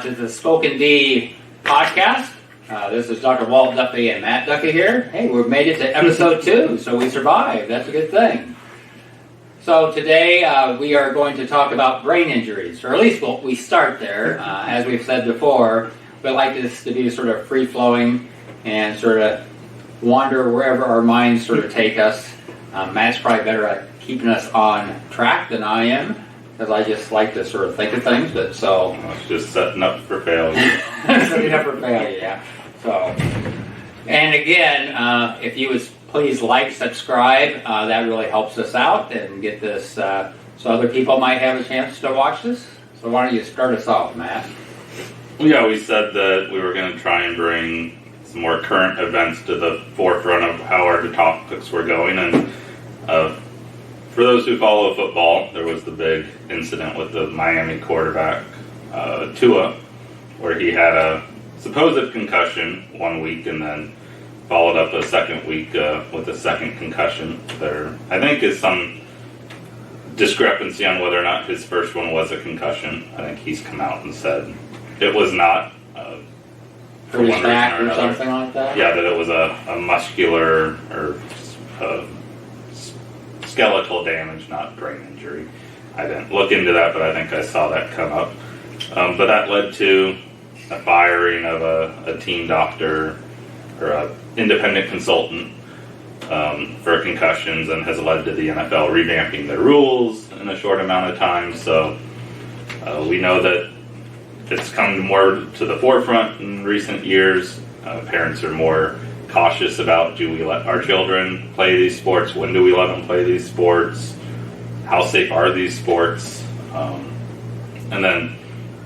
to the Spoken D podcast. This is Dr. Walt Duffy and Matt Duffy here. Hey, we've made it to episode 2, so we survived. That's a good thing. So today we are going to talk about brain injuries, or at least we start there. As we've said before, we like this to be sort of free-flowing and sort of wander wherever our minds sort of take us. Matt's probably better at keeping us on track than I am, because I just like to sort of think of things, but so... It's just setting up for failure. Setting up for failure, yeah. So, and again, if you would please like, subscribe, that really helps us out and get this, so other people might have a chance to watch this. So why don't you start us off, Matt? Yeah, we said that we were going to try and bring some more current events to the forefront of how our topics were going, and for those who follow football, there was the big incident with the Miami quarterback, Tua, where he had a supposed concussion 1 week and then followed up a second week with a second concussion. There, I think, is some discrepancy on whether or not his first one was a concussion. I think he's come out and said it was not. For his back or something like that? Yeah, that it was a muscular or skeletal damage, not brain injury. I didn't look into that, but I think I saw that come up. But that led to a firing of a team doctor or an independent consultant for concussions, and has led to the NFL revamping their rules in a short amount of time. So we know that it's come more to the forefront in recent years. Parents are more cautious about, do we let our children play these sports? When do we let them play these sports? How safe are these sports? And then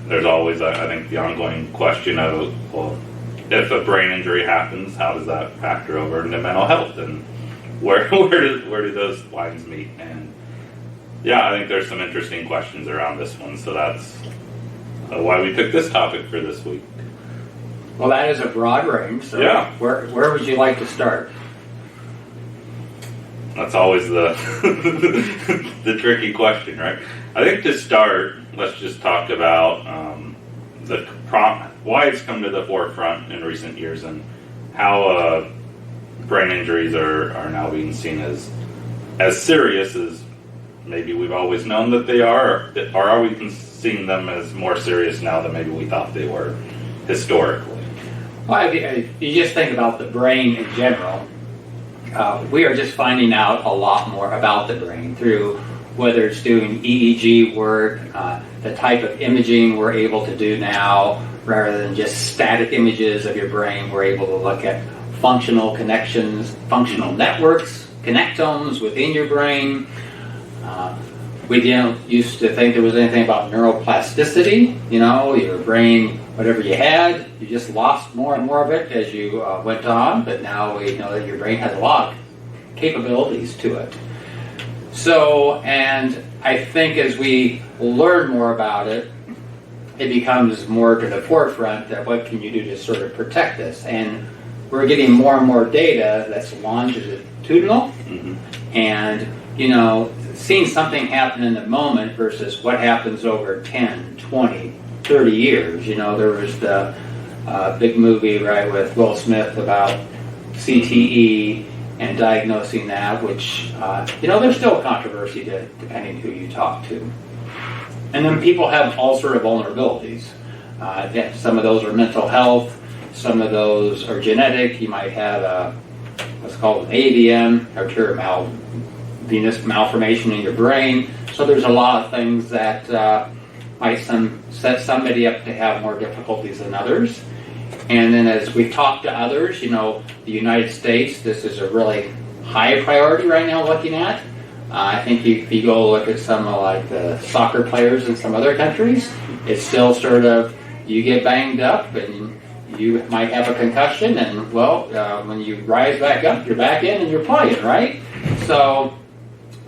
there's always, I think, the ongoing question of, well, if a brain injury happens, how does that factor over into mental health? And where do those lines meet? And yeah, I think there's some interesting questions around this one. So that's why we picked this topic for this week. Well, that is a broad range, so yeah. Where would you like to start? That's always the the tricky question, right? I think to start, let's just talk about why it's come to the forefront in recent years, and how brain injuries are now being seen as serious as maybe we've always known that they are, or are we seeing them as more serious now than maybe we thought they were historically? Well, if you just think about the brain in general, we are just finding out a lot more about the brain through whether it's doing EEG work, the type of imaging we're able to do now, rather than just static images of your brain. We're able to look at functional connections, functional networks, connectomes within your brain. We didn't used to think there was anything about neuroplasticity. You know, your brain, whatever you had, you just lost more and more of it as you went on. But now we know that your brain has a lot of capabilities to it. So, and I think as we learn more about it, it becomes more to the forefront that what can you do to sort of protect this. And we're getting more and more data that's longitudinal, and, you know, seeing something happen in the moment versus what happens over 10, 20, 30 years. You know, there was the big movie, right, with Will Smith about CTE and diagnosing that, which, you know, there's still controversy depending who you talk to. And then people have all sort of vulnerabilities. Some of those are mental health, some of those are genetic. You might have what's called an AVM, arterial venous malformation in your brain. So there's a lot of things that might set somebody up to have more difficulties than others. And then as we've talked to others, you know, the United States, this is a really high priority right now looking at. I think if you go look at some of like the soccer players in some other countries, it's still sort of, you get banged up and you might have a concussion, and well, when you rise back up, you're back in and you're playing, right? So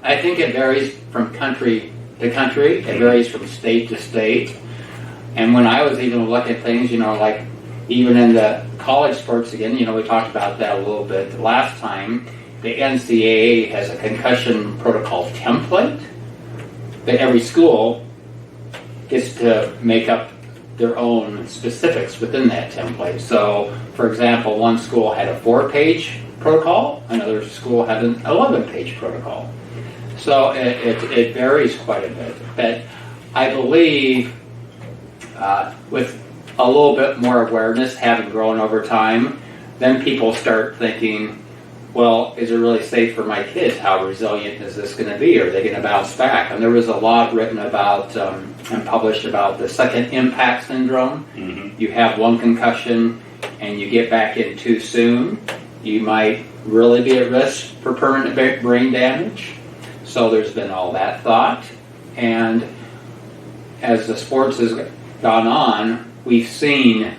I think it varies from country to country. It varies from state to state. And when I was even looking at things, you know, like even in the college sports again, you know, we talked about that a little bit last time. The NCAA has a concussion protocol template that every school gets to make up their own specifics within that template. So, for example, one school had a 4-page protocol, another school had an 11-page protocol. So it varies quite a bit. But I believe with a little bit more awareness having grown over time, then people start thinking, well, is it really safe for my kids? How resilient is this going to be? Are they going to bounce back? And there was a lot written about and published about the second impact syndrome. Mm-hmm. You have one concussion and you get back in too soon, you might really be at risk for permanent brain damage. So there's been all that thought. And as the sports has gone on, we've seen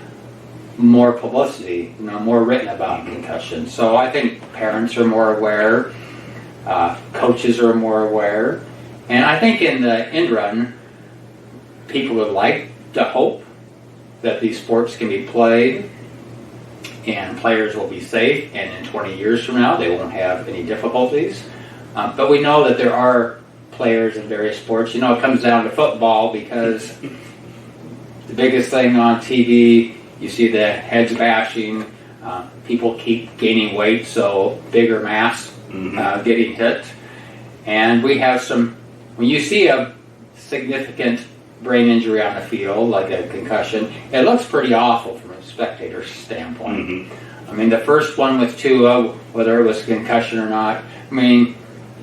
more publicity, more written about concussions. So I think parents are more aware, coaches are more aware, and I think in the end run, people would like to hope that these sports can be played and players will be safe, and in 20 years from now they won't have any difficulties. But we know that there are players in various sports. It comes down to football because the biggest thing on TV, you see the heads bashing, people keep gaining weight, so bigger mass getting hit. And we have when you see a significant brain injury on the field, like a concussion, it looks pretty awful from a spectator's standpoint. Mm-hmm. I mean, the first one with Tua, whether it was a concussion or not,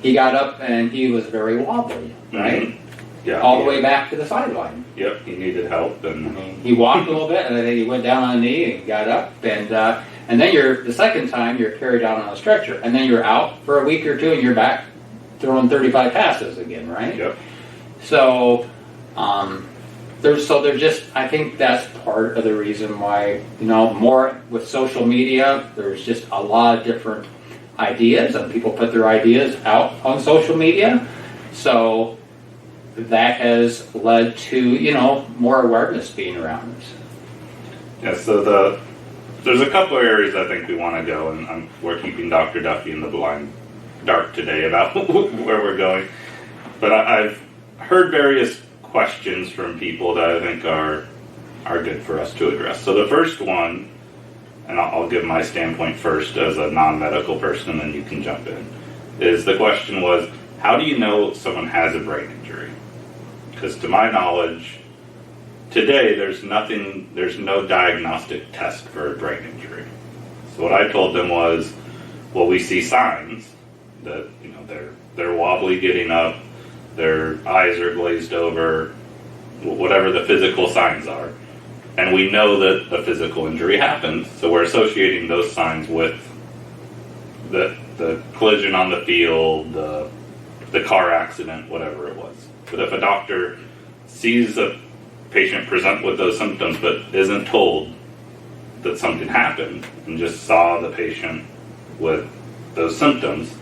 he got up and he was very wobbly, right? Mm-hmm. Yeah, all the way back to the sideline. Yep, he needed help, and he walked a little bit, and then he went down on a knee and got up, and then the second time you're carried out on a stretcher, and then you're out for a week or two, and you're back throwing 35 passes again, right? Yep. So there's just, I think that's part of the reason why more with social media, there's just a lot of different ideas, and people put their ideas out on social media, so that has led to, more awareness being around this. Yeah, so there's a couple of areas I think we want to go, and we're keeping Dr. Duffy in the blind dark today about where we're going. But I've heard various questions from people that I think are good for us to address. So the first one, and I'll give my standpoint first as a non-medical person, and then you can jump in, is the question was, how do you know someone has a brain injury? Because to my knowledge, today there's no diagnostic test for a brain injury. So what I told them was, well, we see signs that they're wobbly getting up, their eyes are glazed over, whatever the physical signs are, and we know that a physical injury happened. So we're associating those signs with the collision on the field, the car accident, whatever it was. But if a doctor sees a patient present with those symptoms but isn't told that something happened and just saw the patient with those symptoms,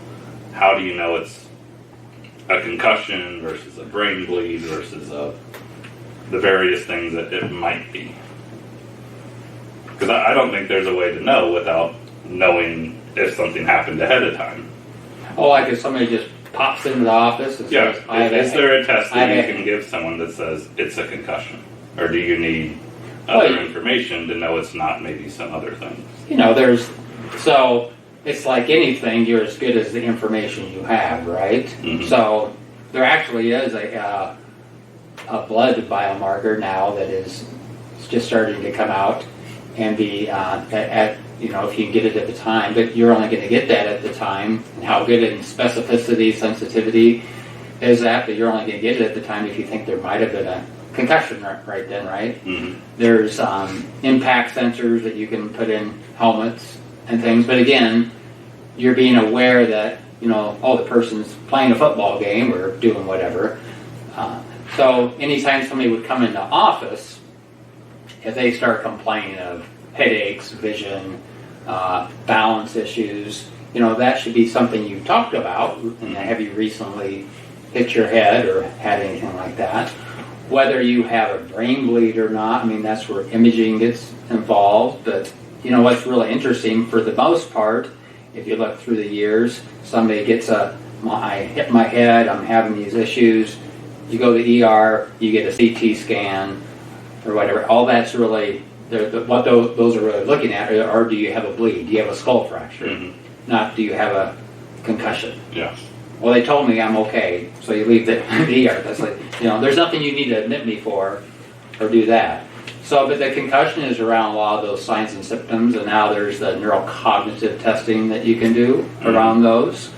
how do you know it's a concussion versus a brain bleed versus the various things that it might be? Because I don't think there's a way to know without knowing if something happened ahead of time. Oh, like if somebody just pops into the office and says, is there a test that you can give someone that says it's a concussion? Or do you need other information to know it's not maybe some other thing? So it's like anything, you're as good as the information you have, right? Mm-hmm. So there actually is a blood biomarker now that is just starting to come out and be if you can get it at the time, but you're only going to get that at the time. And how good in specificity, sensitivity is that? But you're only going to get it at the time if you think there might have been a concussion right then, right? Mm-hmm. There's impact sensors that you can put in helmets and things. But again, you're being aware that, the person's playing a football game or doing whatever. So anytime somebody would come into office, if they start complaining of headaches, vision, balance issues, that should be something you've talked about. And have you recently hit your head or had anything like that? Whether you have a brain bleed or not, that's where imaging gets involved. But what's really interesting, for the most part, if you look through the years, somebody gets I hit my head, I'm having these issues. You go to the ER, you get a CT scan, or whatever, all that's really, what those are really looking at are do you have a bleed? Do you have a skull fracture? Mm-hmm. Not do you have a concussion? Yeah. Well, they told me I'm okay, so you leave the ER. That's like, there's nothing you need to admit me for or do that. So, but the concussion is around a lot of those signs and symptoms, and now there's the neurocognitive testing that you can do around those,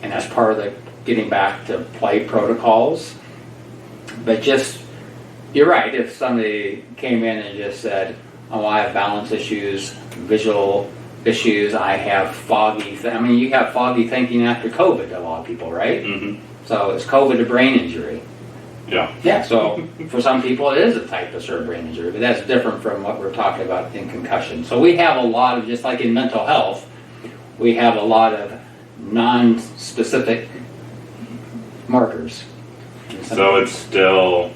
and that's part of the getting back to play protocols. But just, you're right, if somebody came in and just said, oh, I have balance issues, visual issues, I have foggy, you have foggy thinking after COVID, a lot of people, right? Mm-hmm. So is COVID a brain injury? Yeah. Yeah, so for some people it is a type of sort of brain injury, but that's different from what we're talking about in concussion. So we have a lot of, just like in mental health, we have a lot of non-specific markers. So it's still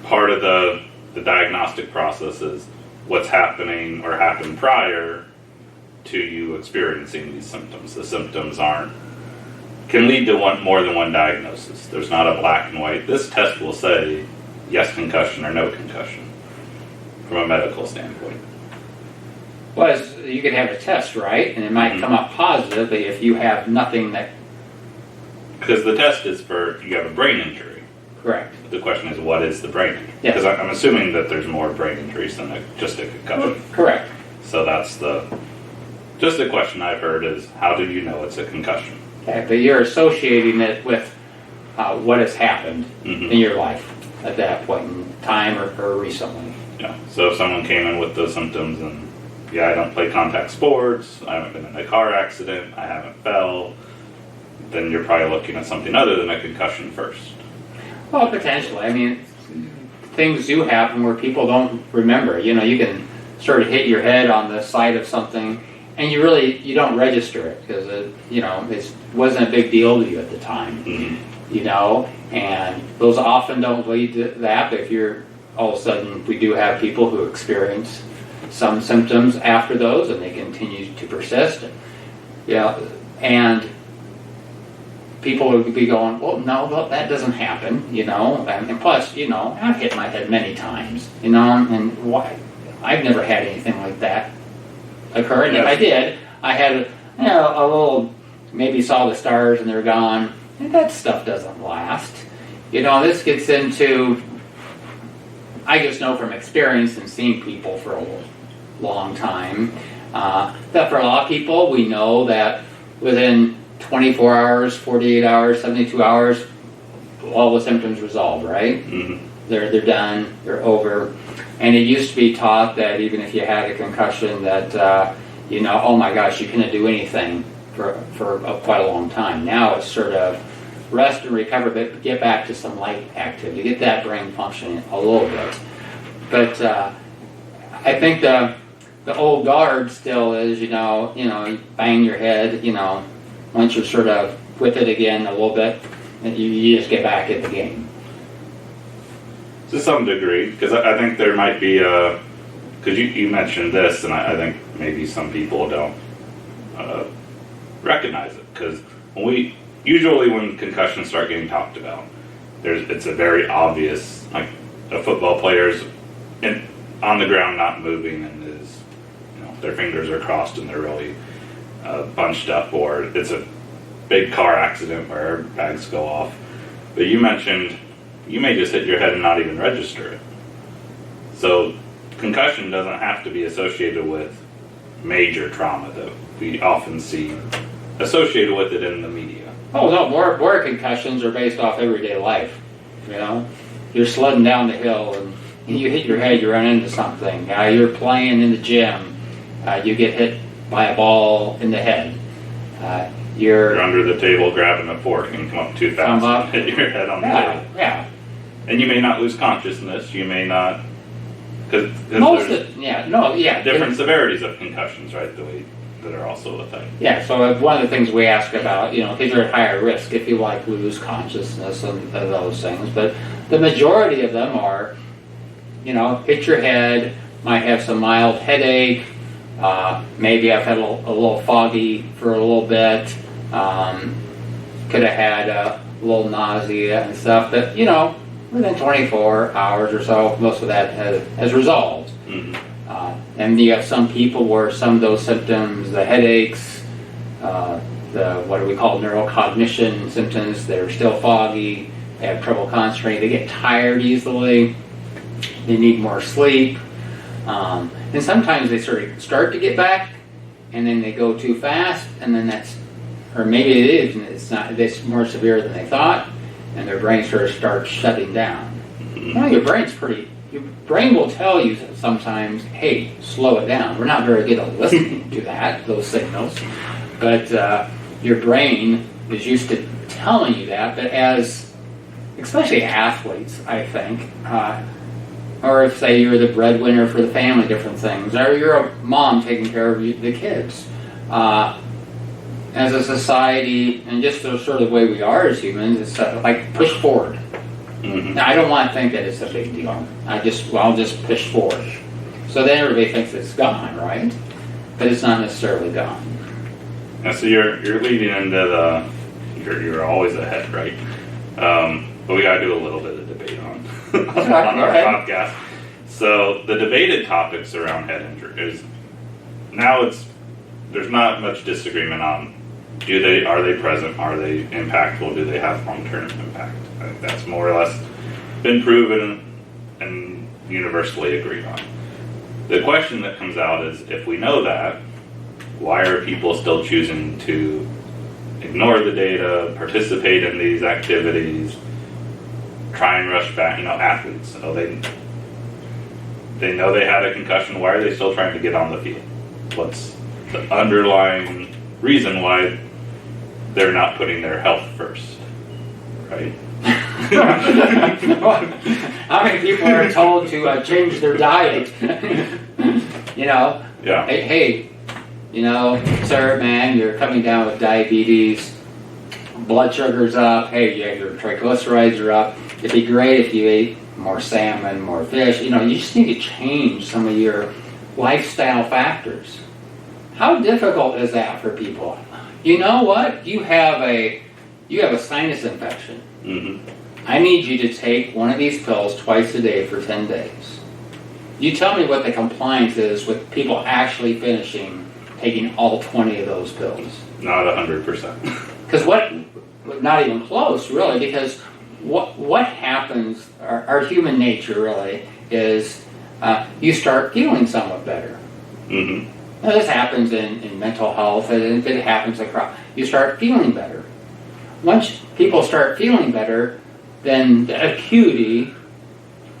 part of the diagnostic process is what's happening or happened prior to you experiencing these symptoms. The symptoms can lead to more than one diagnosis. There's not a black and white. This test will say yes concussion or no concussion from a medical standpoint. Well, you can have a test, right? And it might come up positively if you have nothing that... Because the test is for, you have a brain injury. Correct. The question is, what is the brain injury? Yes. Because I'm assuming that there's more brain injuries than just a concussion. Correct. So that's just the question I've heard is, how do you know it's a concussion? Okay, but you're associating it with what has happened in your life at that point in time or recently. Yeah. So if someone came in with those symptoms and, I don't play contact sports, I haven't been in a car accident, I haven't fell, then you're probably looking at something other than a concussion first. Well, potentially. Things do happen where people don't remember. You can sort of hit your head on the side of something, and you don't register it because it wasn't a big deal to you at the time. Mm-hmm. And those often don't lead to that. But if you're all of a sudden, we do have people who experience some symptoms after those, and they continue to persist. And people would be going, well, no, that doesn't happen, and plus, I've hit my head many times, and why? I've never had anything like that occur, and if I did, I had a little, maybe saw the stars and they're gone, and that stuff doesn't last. This gets into, I just know from experience and seeing people for a long time, that for a lot of people, we know that within 24 hours, 48 hours, 72 hours, all the symptoms resolve, right? Mm-hmm. They're done, they're over. And it used to be taught that even if you had a concussion that, oh my gosh, you couldn't do anything for quite a long time. Now it's sort of rest and recover, but get back to some light activity, get that brain functioning a little bit. But I think the old guard still is, you bang your head, once you're sort of with it again a little bit, you just get back in the game. To some degree, because I think there might be because you mentioned this, and I think maybe some people don't recognize it, because when concussions start getting talked about, it's a very obvious, like a football player's on the ground not moving and their fingers are crossed and they're really bunched up, or it's a big car accident where bags go off. But you mentioned you may just hit your head and not even register it. So concussion doesn't have to be associated with major trauma that we often see associated with it in the media. Oh no, more concussions are based off everyday life. You're sledding down the hill and you hit your head, you run into something. You're playing in the gym, you get hit by a ball in the head. You're under the table grabbing a fork and come up too fast and hit your head on the table. Yeah. And you may not lose consciousness. You may not, because there's different severities of concussions, right? That are also a thing. Yeah. So one of the things we ask about, because you're at higher risk if you lose consciousness and those things. But the majority of them are, hit your head, might have some mild headache. Maybe I've had a little foggy for a little bit. Could have had a little nausea and stuff. But within 24 hours or so, most of that has resolved. Mm-hmm. And you have some people where some of those symptoms, the headaches, the what do we call neurocognition symptoms, they're still foggy, they have trouble concentrating, they get tired easily, they need more sleep, and sometimes they sort of start to get back, and then they go too fast, and then that's, or maybe it is, and it's not, it's more severe than they thought, and their brain sort of starts shutting down. Well, your brain will tell you sometimes, hey, slow it down. We're not very good at listening to those signals, but your brain is used to telling you that, but especially athletes, I think, or if, say, you're the breadwinner for the family, different things, or you're a mom taking care of the kids. As a society, and just the sort of way we are as humans, it's like push forward. Mm-hmm. Now, I don't want to think that it's a big deal. I'll just push forward. So then everybody thinks it's gone, right? But it's not necessarily gone. And so you're leading into you're always ahead, right? But we got to do a little bit of debate on our podcast. So the debated topics around head injury is now there's not much disagreement on are they present, are they impactful, do they have long-term impact? I think that's more or less been proven and universally agreed on. The question that comes out is, if we know that, why are people still choosing to ignore the data, participate in these activities, try and rush back? Athletes, they know they had a concussion. Why are they still trying to get on the field? What's the underlying reason why they're not putting their health first, right? How many people are told to change their diet? Yeah. Hey, sir, man, you're coming down with diabetes, blood sugar's up, hey, your triglycerides are up. It'd be great if you ate more salmon, more fish. You just need to change some of your lifestyle factors. How difficult is that for people? You know what? You have a sinus infection. Mm-hmm. I need you to take one of these pills twice a day for 10 days. You tell me what the compliance is with people actually taking all 20 of those pills. Not 100%. Because not even close, really, because what happens, our human nature really, is you start feeling somewhat better. Mm-hmm. Now, this happens in mental health, and it happens across. You start feeling better. Once people start feeling better, then the acuity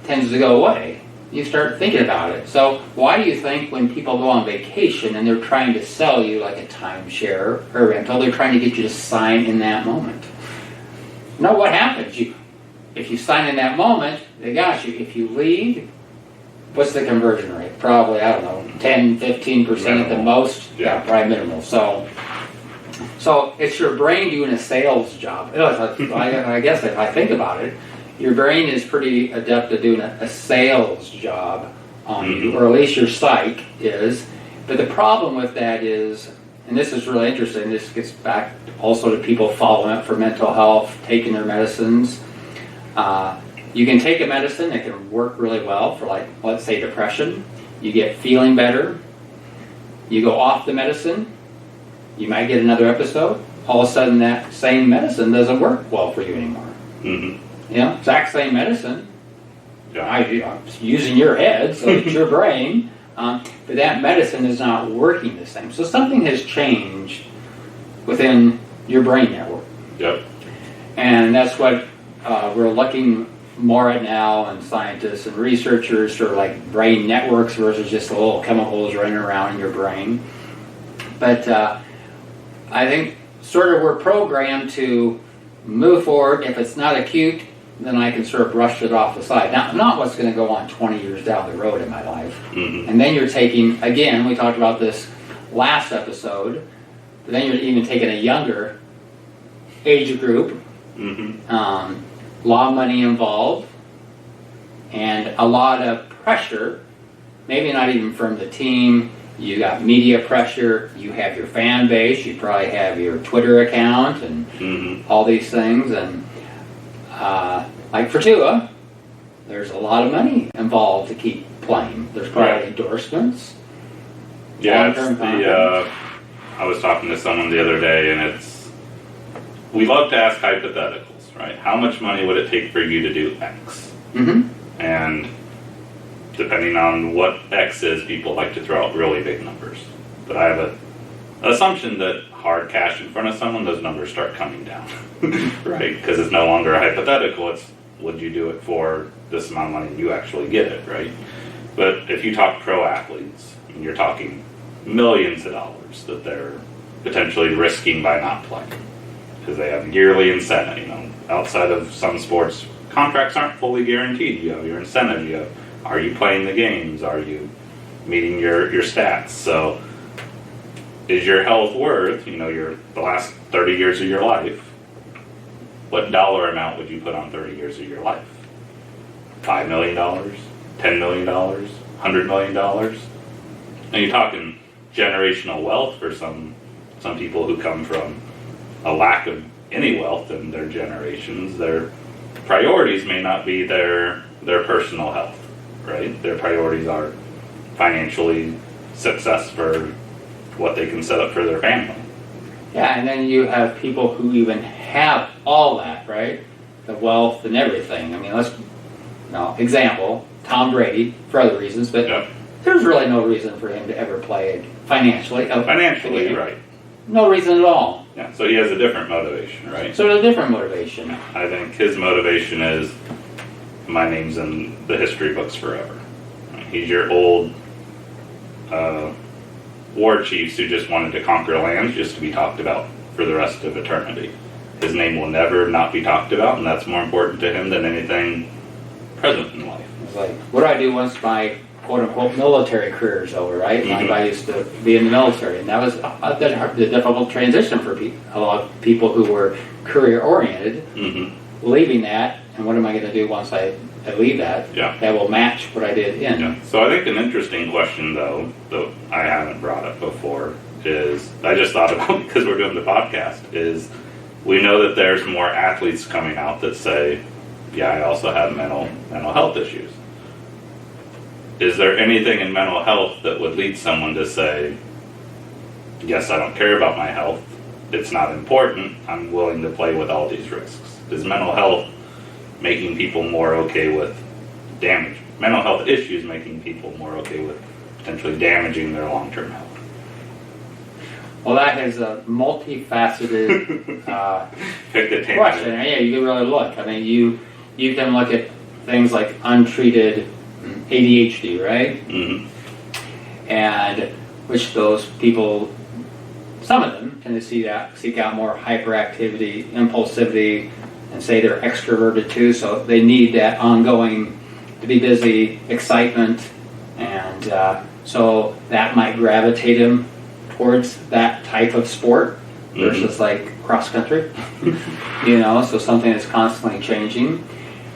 tends to go away. You start thinking about it. So why do you think when people go on vacation and they're trying to sell you like a timeshare or rental, they're trying to get you to sign in that moment? Now what happens? If you sign in that moment, they got you. If you leave, what's the conversion rate? Probably, I don't know, 10, 15% at the most. Yeah, probably minimal. So it's your brain doing a sales job. I guess if I think about it, your brain is pretty adept at doing a sales job on you, or at least your psyche is. But the problem with that is, and this is really interesting, this gets back also to people following up for mental health, taking their medicines. You can take a medicine that can work really well for, like, let's say depression. You get feeling better. You go off the medicine. You might get another episode. All of a sudden that same medicine doesn't work well for you anymore. Mm-hmm. Exact same medicine. Yeah. I'm using your head, so it's your brain. But that medicine is not working the same. So something has changed within your brain network. Yep. And that's what we're looking more at now, and scientists and researchers, sort of like brain networks versus just the little chemicals running around in your brain. But I think sort of we're programmed to move forward. If it's not acute, then I can sort of brush it off the side. Now, not what's going to go on 20 years down the road in my life. Mm-hmm. And then you're taking, again, we talked about this last episode, but then you're even taking a younger age group. Mm-hmm. A lot of money involved, and a lot of pressure, maybe not even from the team. You got media pressure, you have your fan base, you probably have your Twitter account and all these things. And like for Tua, there's a lot of money involved to keep playing. There's probably Right. endorsements. Yeah, it's long-term the, contracts. I was talking to someone the other day, and we love to ask hypotheticals, right? How much money would it take for you to do X? Mm-hmm. And depending on what X is, people like to throw out really big numbers. But I have an assumption that hard cash in front of someone, those numbers start coming down, right? Because it's no longer a hypothetical. It's would you do it for this amount of money and you actually get it, right? But if you talk pro athletes, and you're talking millions of dollars that they're potentially risking by not playing because they have yearly incentive. You know, outside of some sports, contracts aren't fully guaranteed. You have your incentive. You have, are you playing the games? Are you meeting your stats? So, is your health worth, you know, the last 30 years of your life? What dollar amount would you put on 30 years of your life? $5 million, $10 million, $100 million? And you're talking generational wealth for some people who come from a lack of any wealth in their generations. Their priorities may not be their personal health, right? Their priorities are financially success for what they can set up for their family. Yeah, and then you have people who even have all that, right? The wealth and everything. I mean, example, Tom Brady, for other reasons, but Yep. there's really no reason for him to ever play financially. Financially, right. No reason at all. Yeah, so he has a different motivation, right? So there's a different motivation. I think his motivation is my name's in the history books forever. He's your old war chiefs who just wanted to conquer lands just to be talked about for the rest of eternity. His name will never not be talked about, and that's more important to him than anything present in life. It's like, what do I do once my quote-unquote military career is over, right? Mm-hmm. I used to be in the military, and that was a difficult transition for a lot of people who were career-oriented, Mm-hmm. leaving that, and what am I going to do once I leave that? Yeah. That will match what I did in. Yeah. So I think an interesting question, though I haven't brought up before, is I just thought about because we're doing the podcast, is we know that there's more athletes coming out that say, yeah, I also have mental health issues. Is there anything in mental health that would lead someone to say, yes, I don't care about my health, it's not important, I'm willing to play with all these risks? Is mental health making people more okay with damage? Mental health issues making people more okay with potentially damaging their long-term health? Well, that is a multifaceted Pick the tangent. question. Yeah, you can really look. I mean, you can look at things like untreated ADHD, right? Mm-hmm. And which those people, some of them tend to seek out more hyperactivity, impulsivity, and say they're extroverted too, so they need that ongoing, to be busy, excitement, and so that might gravitate them towards that type of sport versus like cross country, so something that's constantly changing.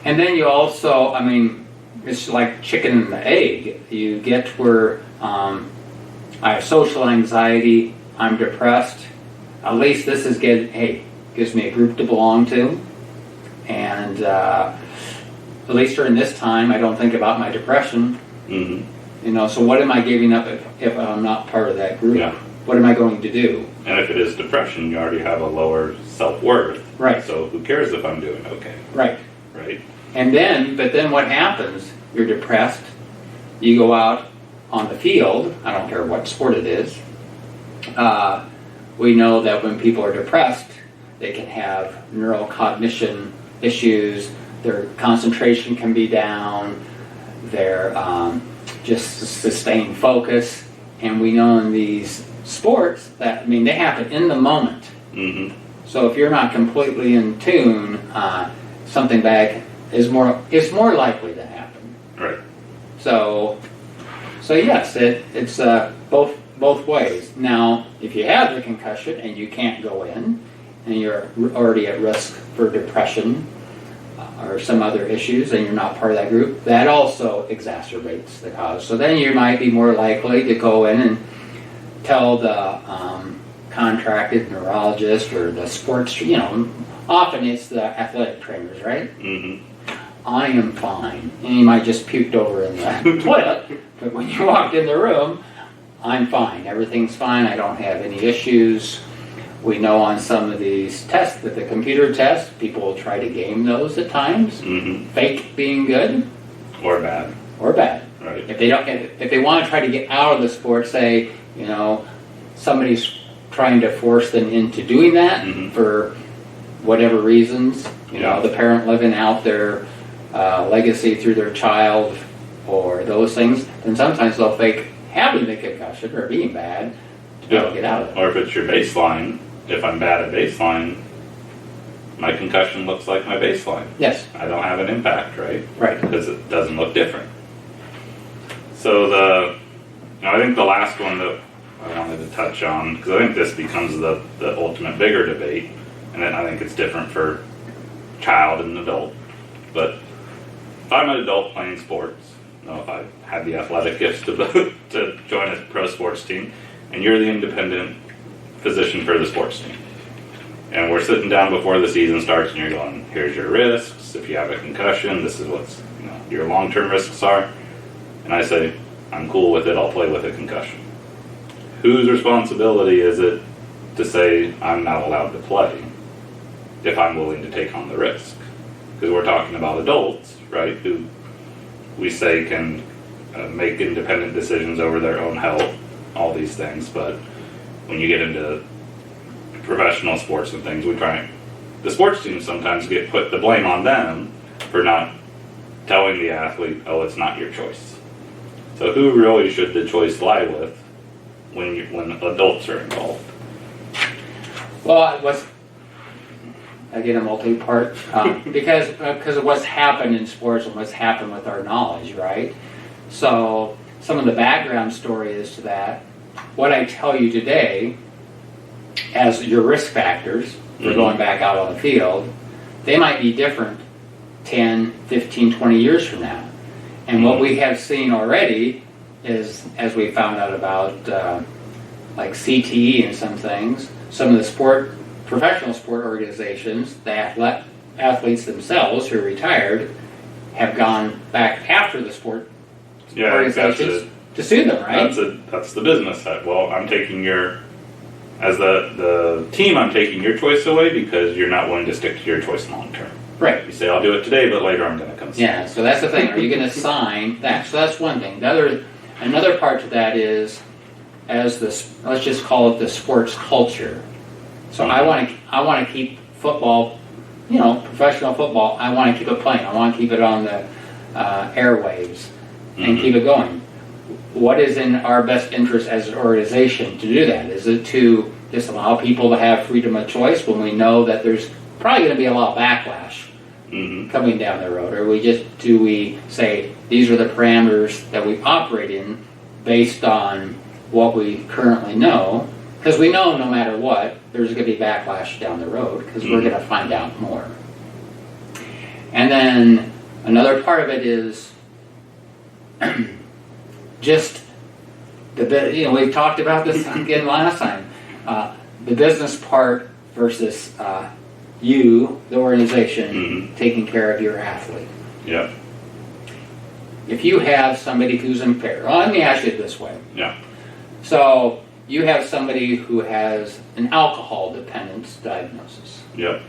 And then you also, I mean, it's like chicken and the egg. You get where I have social anxiety, I'm depressed. At least this is gives me a group to belong to. And at least during this time, I don't think about my depression. Mm-hmm. So what am I giving up if I'm not part of that group? Yeah. What am I going to do? And if it is depression, you already have a lower self-worth. Right. So who cares if I'm doing okay? Right. Right? But then what happens? You're depressed. You go out on the field. I don't care what sport it is. We know that when people are depressed, they can have neurocognition issues. Their concentration can be down. Their just sustained focus. And we know in these sports that, they happen in the moment. Mm-hmm. So if you're not completely in tune, something bad is more likely to happen. Right. So yes, it's both ways. Now, if you have the concussion and you can't go in, and you're already at risk for depression or some other issues, and you're not part of that group, that also exacerbates the cause. So then you might be more likely to go in and tell the contracted neurologist or the sports, often it's the athletic trainers, right? Mm-hmm. I am fine. And he might just puked over in the toilet, but when you walked in the room, I'm fine. Everything's fine. I don't have any issues. We know on some of these tests, that the computer tests, people will try to game those at times. Mm-hmm. Fake being good Or bad. or bad. Right. If they want to try to get out of the sport, say, somebody's trying to force them into doing that for whatever reasons, the parent living out their legacy through their child or those things, then sometimes they'll fake having the concussion or being bad to be able to get out of it. Or if it's your baseline, if I'm bad at baseline, my concussion looks like my baseline. Yes. I don't have an impact, right? Right. Because it doesn't look different. So I think the last one that I wanted to touch on, because I think this becomes the ultimate bigger debate, and then I think it's different for child and adult. But if I'm an adult playing sports, if I had the athletic gifts to join a pro sports team, and you're the independent physician for the sports team, and we're sitting down before the season starts, and you're going, here's your risks. If you have a concussion, this is what's your long-term risks are. And I say, I'm cool with it. I'll play with a concussion. Whose responsibility is it to say I'm not allowed to play if I'm willing to take on the risk? Because we're talking about adults, right, who we say can make independent decisions over their own health, all these things. But when you get into professional sports and things, the sports teams sometimes put the blame on them for not telling the athlete, oh, it's not your choice. So who really should the choice lie with when adults are involved? Well, again, a multi-part, because of what's happened in sports and what's happened with our knowledge, right? So some of the background story is to that. What I tell you today as your risk factors for going back out on the field, they might be different 10, 15, 20 years from now. And what we have seen already is, as we found out about like CTE and some things, some of the professional sport organizations, the athletes themselves who are retired, have gone back after the sport organizations to sue them, right? That's the business side. Well, I'm taking as the team, I'm taking your choice away because you're not willing to stick to your choice long term. Right. You say, I'll do it today, but later I'm going to come see you. So that's the thing. Are you going to sign that? So that's one thing. Another part to that is, let's just call it the sports culture. So I want to keep football, professional football, I want to keep it playing. I want to keep it on the airwaves and keep it going. What is in our best interest as an organization to do that? Is it to just allow people to have freedom of choice when we know that there's probably going to be a lot of backlash coming down the road? Or do we say these are the parameters that we operate in based on what we currently know? Because we know no matter what, there's going to be backlash down the road because we're going to find out more. And then another part of it is just we've talked about this again last time, the business part versus you, the organization, taking care of your athlete. Yeah. If you have somebody who's impaired, well, let me ask you it this way. Yeah. So you have somebody who has an alcohol dependence diagnosis. Yep.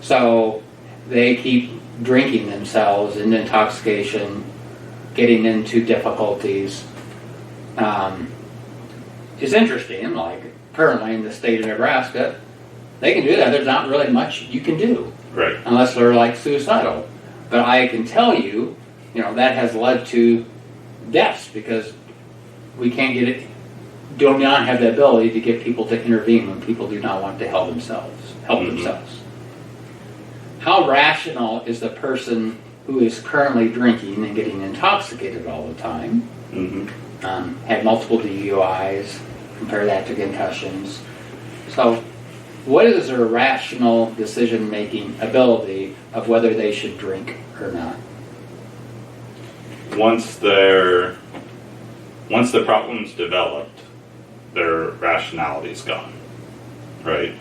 So they keep drinking themselves into intoxication, getting into difficulties. It's interesting, like currently in the state of Nebraska, they can do that. There's not really much you can do. Right. Unless they're like suicidal. But I can tell you, that has led to deaths because we can't do not have the ability to get people to intervene when people do not want to help themselves. How rational is the person who is currently drinking and getting intoxicated all the time, had multiple DUIs, compare that to concussions. So what is their rational decision-making ability of whether they should drink or not? Once the problem's developed, their rationality's gone, right?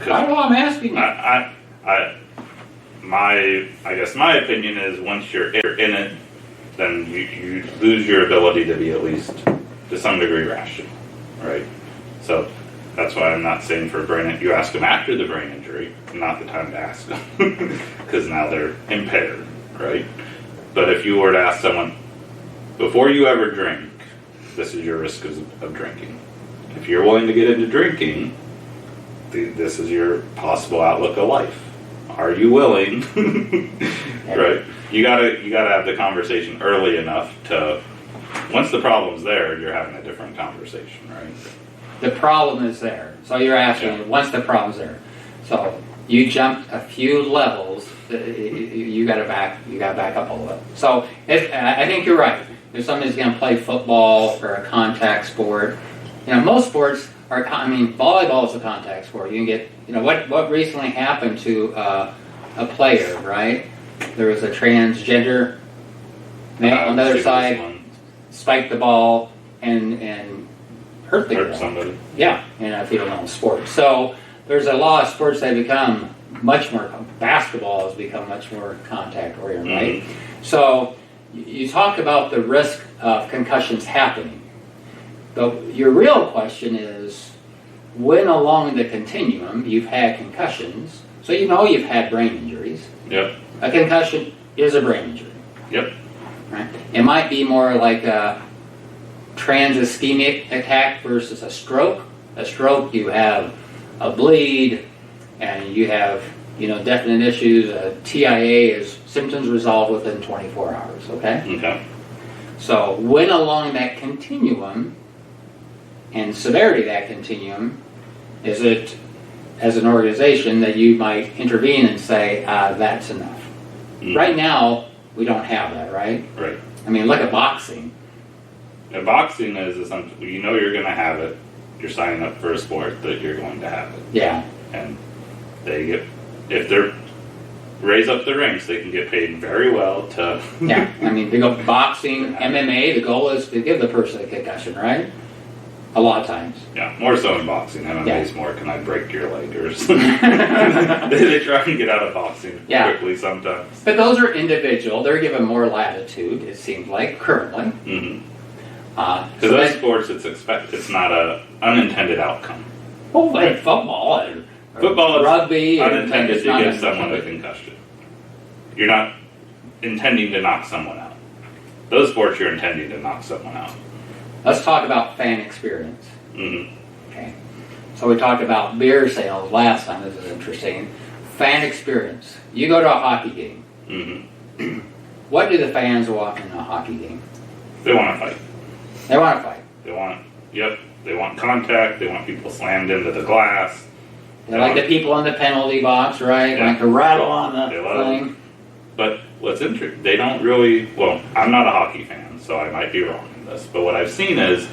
I don't know. I'm asking you. I guess my opinion is once you're in it, then you lose your ability to be at least to some degree rational, right? So that's why I'm not saying for a brain. You ask them after the brain injury, not the time to ask them, because now they're impaired, right? But if you were to ask someone before you ever drink, this is your risk of drinking. If you're willing to get into drinking, this is your possible outlook of life. Are you willing? Right? You gotta have the conversation early enough to. Once the problem's there, you're having a different conversation, right? The problem is there. So you're asking, once the problem's there. So you jumped a few levels. You got to back up a little. So I think you're right. If somebody's going to play football or a contact sport, most sports are. Volleyball is a contact sport. You can get. What recently happened to a player, right? There was a transgender male on the other side, spiked the ball and hurt somebody. Yeah, in a female sport. So there's a lot of sports that become much more. Basketball has become much more contact oriented, right? So you talk about the risk of concussions happening, but your real question is when along the continuum you've had concussions. So you've had brain injuries. Yep. A concussion is a brain injury. Yep. Right. It might be more like a trans-ischemic attack versus a stroke. A stroke, you have a bleed, and you have definite issues. A TIA is symptoms resolved within 24 hours. Okay. Okay. So when along that continuum and severity of that continuum, is it as an organization that you might intervene and say that's enough? Right now we don't have that. Right. Right. Look at boxing. And boxing is something you're going to have it. You're signing up for a sport that you're going to have it. Yeah. And if they're raise up the ranks, they can get paid very well to. Yeah, they go boxing, MMA. The goal is to give the person a concussion, right? A lot of times. Yeah, more so in boxing. MMA is more, can I break your leg or something? They try and get out of boxing quickly sometimes. But those are individual. They're given more latitude, it seems like, currently. Mm-hmm. Because those sports, it's not a unintended outcome. Well, like football Football is rugby, unintended to give someone a concussion. You're not intending to knock someone out. Those sports, you're intending to knock someone out. Let's talk about fan experience. Mm-hmm. Okay. So we talked about beer sales last time. This is interesting. Fan experience. You go to a hockey game. Mm-hmm. What do the fans want in a hockey game? They want to fight. They want to fight. They want contact. They want people slammed into the glass. They like the people in the penalty box, right? Like to rattle on the thing. But what's interesting, they don't really. Well, I'm not a hockey fan, so I might be wrong in this. But what I've seen is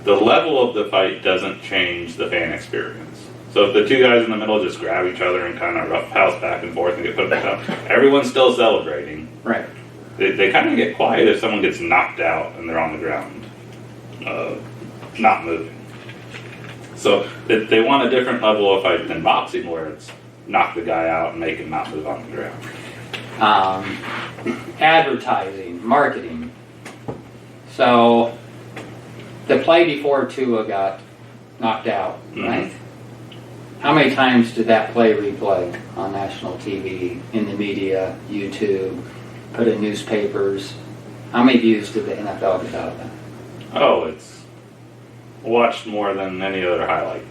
the level of the fight doesn't change the fan experience. So if the two guys in the middle just grab each other and kind of roughhouse back and forth and get put back up, everyone's still celebrating. Right. They kind of get quiet if someone gets knocked out and they're on the ground, not moving. So they want a different level of fight than boxing, where it's knock the guy out and make him not move on the ground. Advertising, marketing. So the play before Tua got knocked out, right? How many times did that play replay on national TV, in the media, YouTube, put in newspapers? How many views did the NFL get out of that? Oh, it's watched more than any other highlight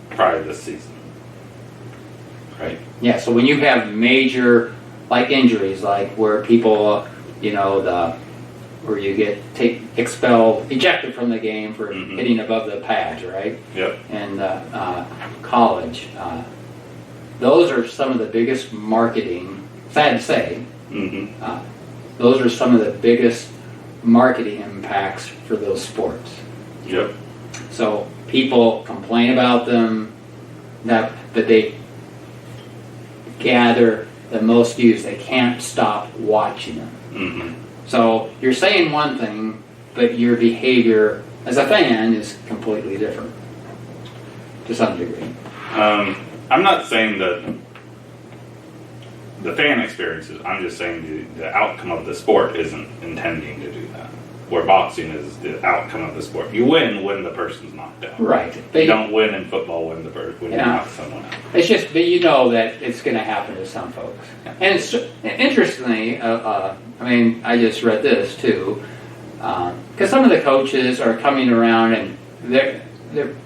prior to this season. Right? Yeah, so when you have major, like injuries, like where people, where you get expelled, ejected from the game for hitting above the pads, right? Yep. And college. Those are some of the biggest marketing, sad to say, those are some of the biggest marketing impacts for those sports. Yep. So people complain about them, but they gather the most views. They can't stop watching them. So you're saying one thing, but your behavior as a fan is completely different to some degree. I'm not saying that the fan experiences. I'm just saying the outcome of the sport isn't intending to do that. Where boxing is the outcome of the sport. You win when the person's knocked out. Right. But you don't win in football when you knock someone out. It's just, but you know that it's going to happen to some folks. Yeah. And it's, interestingly, I mean, I just read this too, because some of the coaches are coming around and they're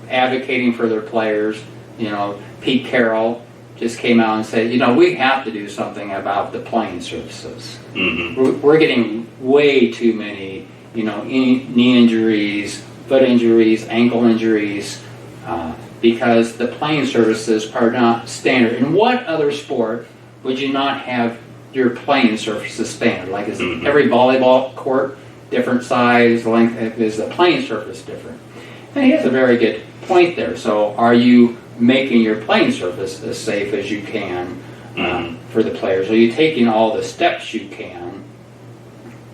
advocating for their players. You know, Pete Carroll just came out and said, you know, we have to do something about the playing surfaces. Mm-hmm. We're getting way too many, you know, knee injuries, foot injuries, ankle injuries, because the playing surfaces are not standard. In what other sport would you not have your playing surfaces standard? Like, is every volleyball court different size, length? Is the playing surface different? And he has a very good point there. So are you making your playing surface as safe as you can for the players? Are you taking all the steps you can?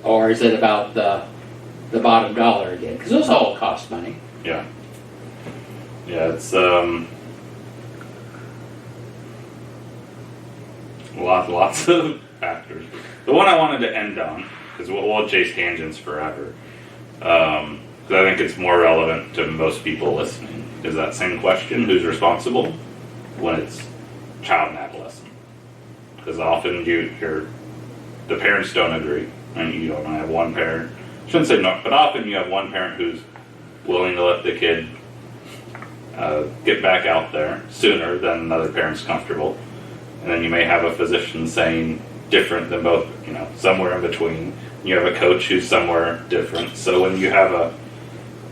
Or is it about the bottom dollar again? Because those all cost money. Yeah. Yeah, it's lots of factors. The one I wanted to end on, because we'll chase tangents forever, because I think it's more relevant to most people listening, is that same question: who's responsible when it's child and adolescent? Because often the parents don't agree, and you don't have one parent. I shouldn't say no, but often you have one parent who's willing to let the kid get back out there sooner than another parent's comfortable, and then you may have a physician saying different than both, you know, somewhere in between. You have a coach who's somewhere different. So when you have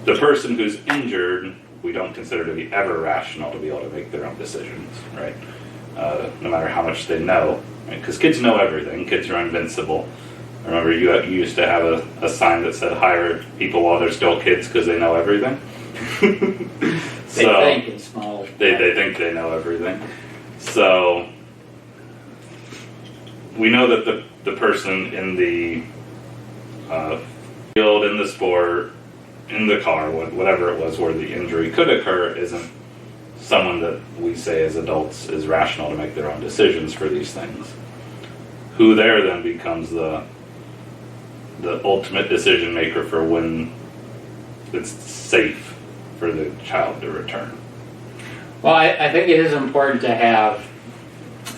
the person who's injured, we don't consider to be ever rational to be able to make their own decisions, right? No matter how much they know, because kids know everything. Kids are invincible. I remember you used to have a sign that said hire people while they're still kids because they know everything. They think in small. They think they know everything. So we know that the person in the field, in the sport, in the car, whatever it was where the injury could occur, isn't someone that we say as adults is rational to make their own decisions for these things. Who there then becomes the ultimate decision maker for when it's safe for the child to return? Well, I think it is important to have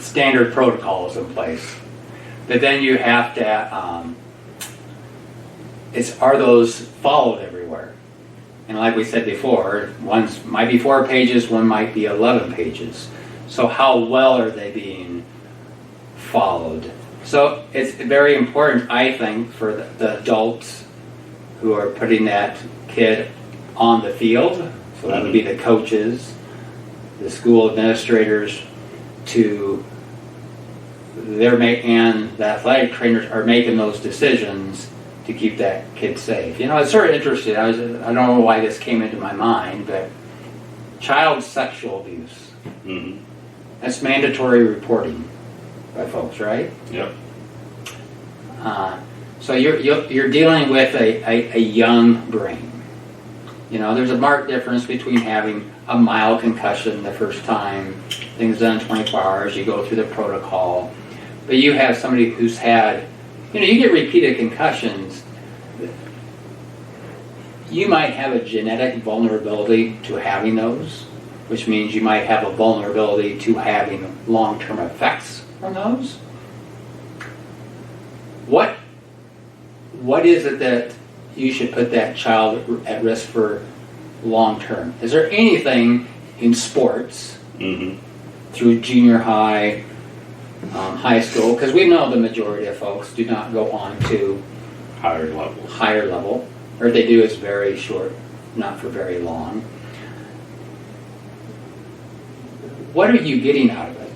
standard protocols in place, but then you have to, are those followed everywhere? And like we said before, one might be 4 pages, one might be 11 pages. So how well are they being followed? So it's very important, I think, for the adults who are putting that kid on the field, so that would be the coaches, the school administrators, and the athletic trainers are making those decisions to keep that kid safe. You know, it's sort of interesting. I don't know why this came into my mind, but child sexual abuse. Mm-hmm. That's mandatory reporting by folks, right? Yep. So you're dealing with a young brain. You know, there's a marked difference between having a mild concussion the first time, things done in 24 hours, you go through the protocol. But you have somebody who's had, you know, you get repeated concussions. You might have a genetic vulnerability to having those, which means you might have a vulnerability to having long-term effects from those. What is it that you should put that child at risk for long term? Is there anything in sports through junior high, high school? Because we know the majority of folks do not go on to higher level, or if they do, it's very short, not for very long. What are you getting out of it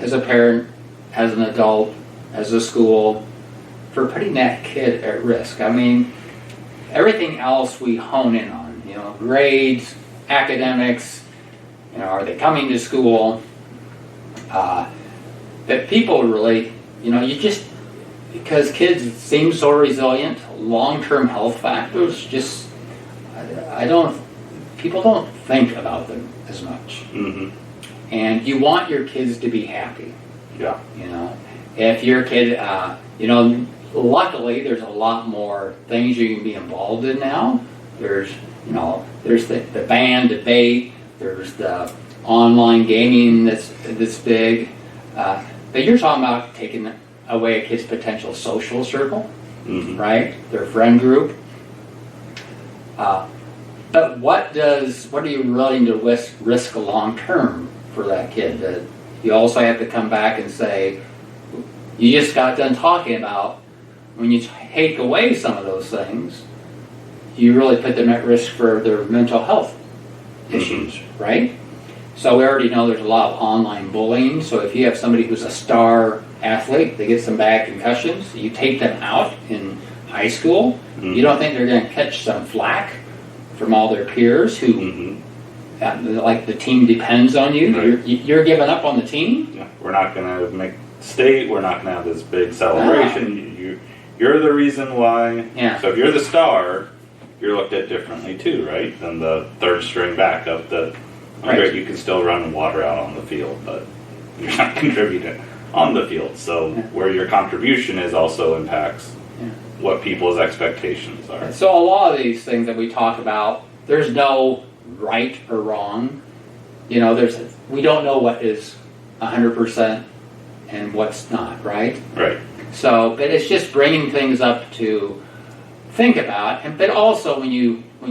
as a parent, as an adult, as a school, for putting that kid at risk? I mean, everything else we hone in on, you know, grades, academics, you know, are they coming to school? That people really, you know, because kids seem so resilient, long-term health factors, people don't think about them as much. And you want your kids to be happy. Yeah. You know, if your kid, luckily there's a lot more things you can be involved in now. There's the band debate, there's the online gaming that's big. But you're talking about taking away a kid's potential social circle, right? Their friend group. But what are you willing to risk long term for that kid? That you also have to come back and say, you just got done talking about when you take away some of those things, you really put them at risk for their mental health issues, right? So we already know there's a lot of online bullying. So if you have somebody who's a star athlete, they get some bad concussions, you take them out in high school, you don't think they're going to catch some flack from all their peers who, like the team depends on you. Right. You're giving up on the team? Yeah. We're not going to make state. We're not going to have this big celebration. You're the reason why. Yeah. So if you're the star, you're looked at differently too, right? Than the third string backup that you can still run water out on the field, but you're not contributing on the field. So where your contribution is also impacts what people's expectations are. So a lot of these things that we talk about, there's no right or wrong. We don't know what is 100% and what's not, right? Right. So, but it's just bringing things up to think about, but also when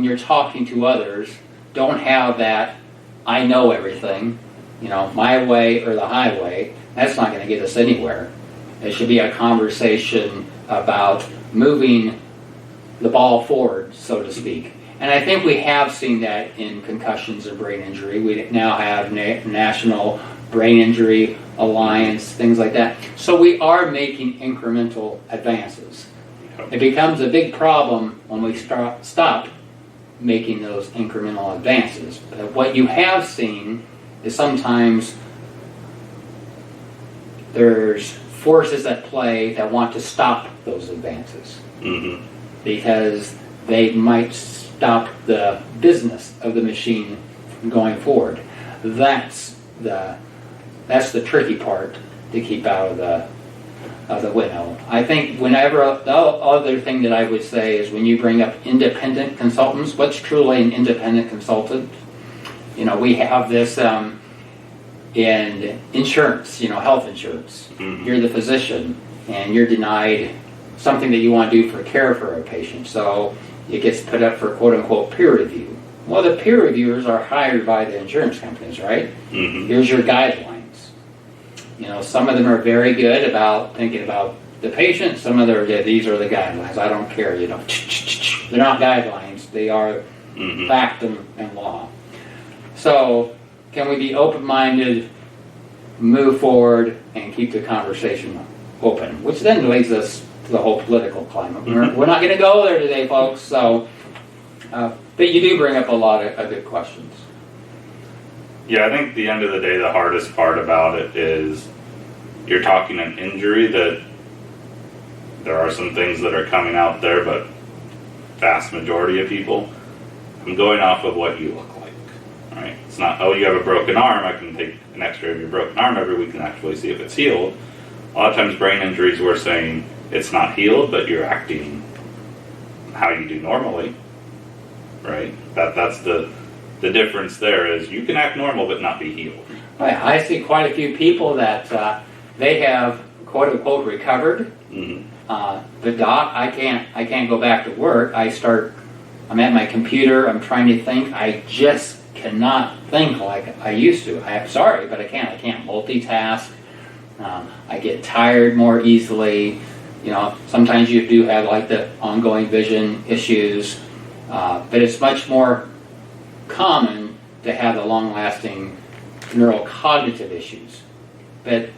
you're talking to others, don't have that I know everything, my way or the highway. That's not going to get us anywhere. It should be a conversation about moving the ball forward, so to speak. And I think we have seen that in concussions and brain injury. We now have National Brain Injury Alliance, things like that. So we are making incremental advances. It becomes a big problem when we stop making those incremental advances. But what you have seen is sometimes there's forces at play that want to stop those advances because they might stop the business of the machine from going forward. That's the tricky part to keep out of the window. I think the other thing that I would say is when you bring up independent consultants, what's truly an independent consultant? We have this in insurance, health insurance. You're the physician and you're denied something that you want to do for care for a patient. So it gets put up for quote unquote peer review. Well, the peer reviewers are hired by the insurance companies, right? Here's your guidelines. Some of them are very good about thinking about the patient. Some of them are, these are the guidelines. I don't care, They're not guidelines. They are fact and law. So can we be open-minded, move forward, and keep the conversation open? Which then leads us to the whole political climate. We're not going to go there today, folks. So, but you do bring up a lot of good questions. Yeah, I think at the end of the day, the hardest part about it is you're talking an injury that there are some things that are coming out there, but vast majority of people, I'm going off of what you look like, right? It's not, you have a broken arm, I can take an x-ray of your broken arm every week and actually see if it's healed. A lot of times brain injuries, we're saying it's not healed, but you're acting how you do normally, right? That's the difference there is you can act normal but not be healed. Right. I see quite a few people that they have quote unquote recovered. But doc, I can't go back to work. I'm at my computer. I'm trying to think. I just cannot think like I used to. I'm sorry, but I can't. I can't multitask. I get tired more easily. Sometimes you do have like the ongoing vision issues, but it's much more common to have the long-lasting neurocognitive issues. But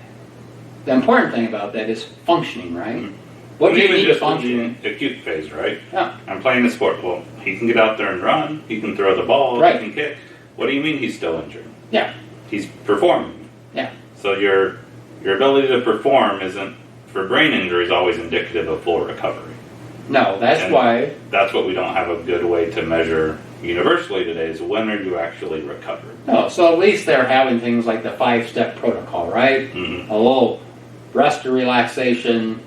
the important thing about that is functioning, right? What do you need to function? The acute phase, right? Yeah. I'm playing the sport. Well, he can get out there and run. He can throw the ball. Right. He can kick. What do you mean he's still injured? Yeah. He's performing. Yeah. So your ability to perform isn't, for brain injuries, always indicative of full recovery. No, that's why. That's what we don't have a good way to measure universally today is when are you actually recovered? No, so at least they're having things like the 5-step protocol, right? A little rest or relaxation,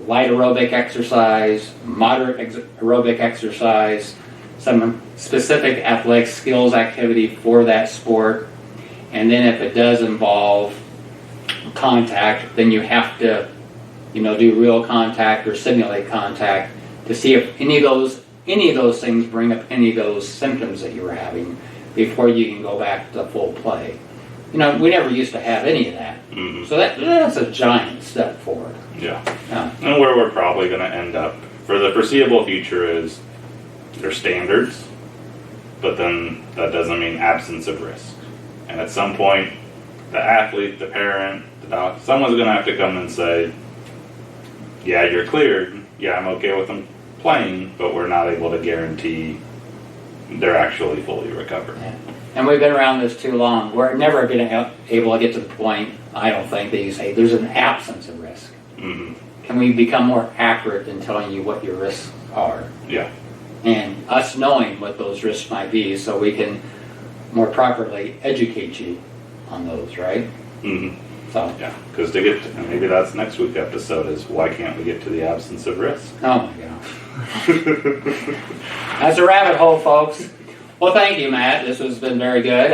light aerobic exercise, moderate aerobic exercise, some specific athletic skills activity for that sport. And then if it does involve contact, then you have to, do real contact or simulate contact to see if any of those things bring up any of those symptoms that you were having before you can go back to full play. We never used to have any of that. Mm-hmm. So that's a giant step forward. Yeah. And where we're probably going to end up for the foreseeable future is there's standards, but then that doesn't mean absence of risk. And at some point, the athlete, the parent, the doctor, someone's going to have to come and say, yeah, you're cleared. Yeah, I'm okay with them playing, but we're not able to guarantee they're actually fully recovered. Yeah. And we've been around this too long. We're never going to able to get to the point, I don't think, that you say there's an absence of risk. Mm-hmm. Can we become more accurate in telling you what your risks are? Yeah. And us knowing what those risks might be so we can more properly educate you on those, right? Mm-hmm. So. Yeah, because and maybe that's next week's episode is why can't we get to the absence of risk? Oh my gosh. That's a rabbit hole, folks. Well, thank you, Matt. This has been very good.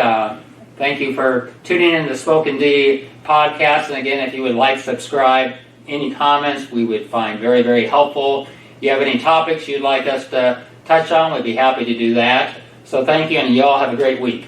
Thank you for tuning in to Spoken D podcast. And again, if you would like, subscribe, any comments we would find very, very helpful. If you have any topics you'd like us to touch on, we'd be happy to do that. So thank you, and you all have a great week.